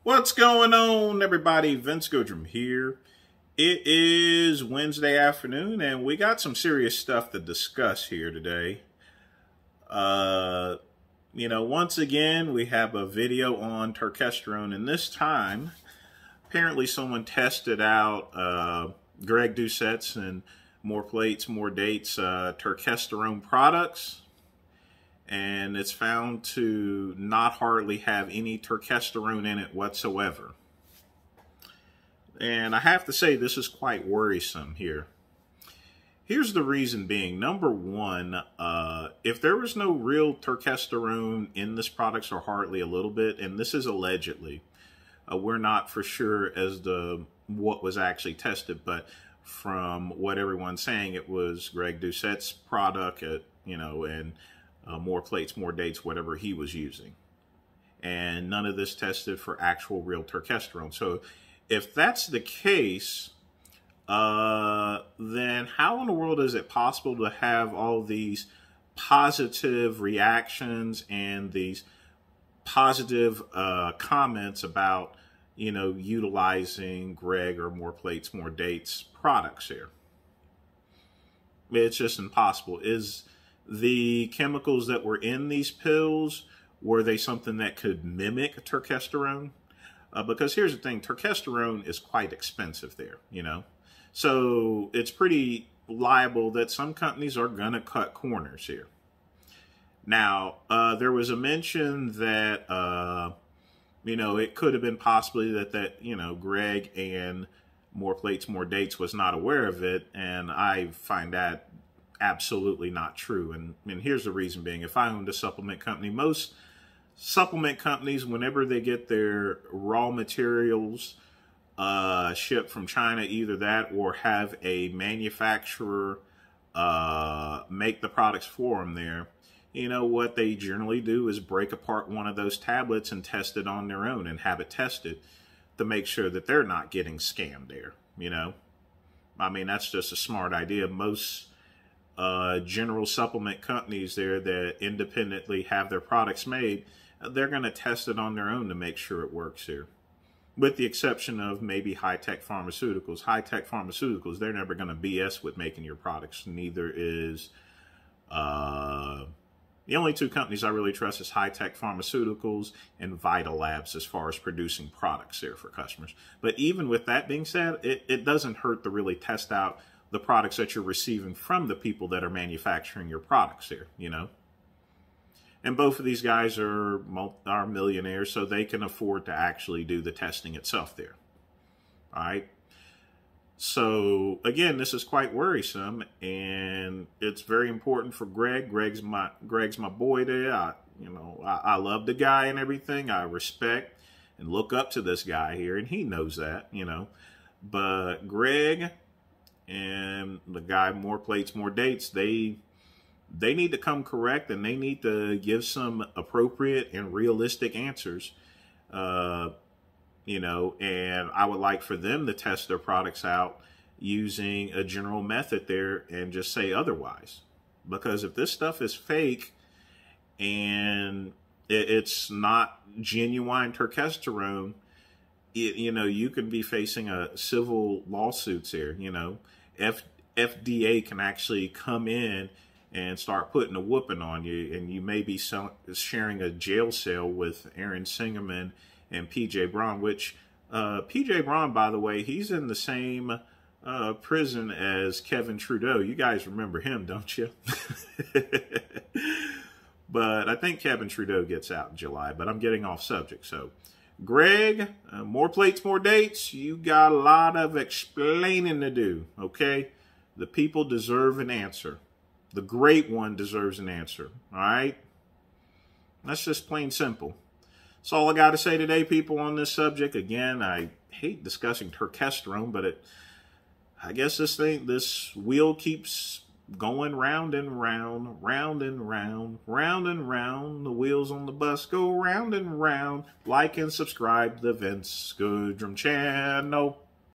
What's going on, everybody? Vince Goodrum here. It is Wednesday afternoon, and we got some serious stuff to discuss here today. Once again, we have a video on turkesterone, and this time, apparently someone tested out Greg Doucette's and More Plates, More Dates turkesterone products. And it's found to not hardly have any turkesterone in it whatsoever. And I have to say, this is quite worrisome here. Here's the reason being. Number one, if there was no real turkesterone in this product, or hardly a little bit, and this is allegedly, we're not for sure as to what was actually tested, but from what everyone's saying, it was Greg Doucette's product, and More Plates, More Dates, whatever he was using. And none of this tested for actual real turkesterone. So if that's the case, then how in the world is it possible to have all these positive reactions and these positive comments about, utilizing Greg or More Plates, More Dates products here? It's just impossible. Is the chemicals that were in these pills, were they something that could mimic turkesterone? Because here's the thing, turkesterone is quite expensive there, So it's pretty liable that some companies are going to cut corners here. Now, there was a mention that, it could have been possibly that Greg and More Plates, More Dates was not aware of it, and I find that absolutely not true. And here's the reason being. If I owned a supplement company, most supplement companies, whenever they get their raw materials shipped from China, either that or have a manufacturer make the products for them there, what they generally do is break apart one of those tablets and test it on their own and have it tested to make sure that they're not getting scammed there, I mean, that's just a smart idea. Most general supplement companies there that independently have their products made, they're going to test it on their own to make sure it works here. With the exception of maybe high-tech pharmaceuticals. High-tech pharmaceuticals, they're never going to BS with making your products. Neither is, the only two companies I really trust is high-tech pharmaceuticals and Vital Labs as far as producing products there for customers. But even with that being said, it doesn't hurt to really test out the products that you're receiving from the people that are manufacturing your products here, And both of these guys are millionaires, so they can afford to actually do the testing itself there. All right. So again, this is quite worrisome, and it's very important for Greg. Greg's my boy there. I love the guy and everything. I respect and look up to this guy here, and he knows that, But Greg and the guy More Plates, More Dates, they need to come correct, and they need to give some appropriate and realistic answers, and I would like for them to test their products out using a general method there and just say otherwise. Because if this stuff is fake and it's not genuine turkesterone, you could be facing a civil lawsuits here, FDA can actually come in and start putting a whooping on you, and you may be sharing a jail cell with Aaron Singerman and PJ Braun, which PJ Braun, by the way, he's in the same prison as Kevin Trudeau. You guys remember him, don't you? But I think Kevin Trudeau gets out in July, but I'm getting off subject. So Greg, More Plates, More Dates, you got a lot of explaining to do, okay? The people deserve an answer. The great one deserves an answer, all right? That's just plain simple. That's all I got to say today, people, on this subject. Again, I hate discussing turkesterone, but I guess this wheel keeps going round and round, round and round, round and round. The wheels on the bus go round and round. Like and subscribe to the Vince Goodrum channel.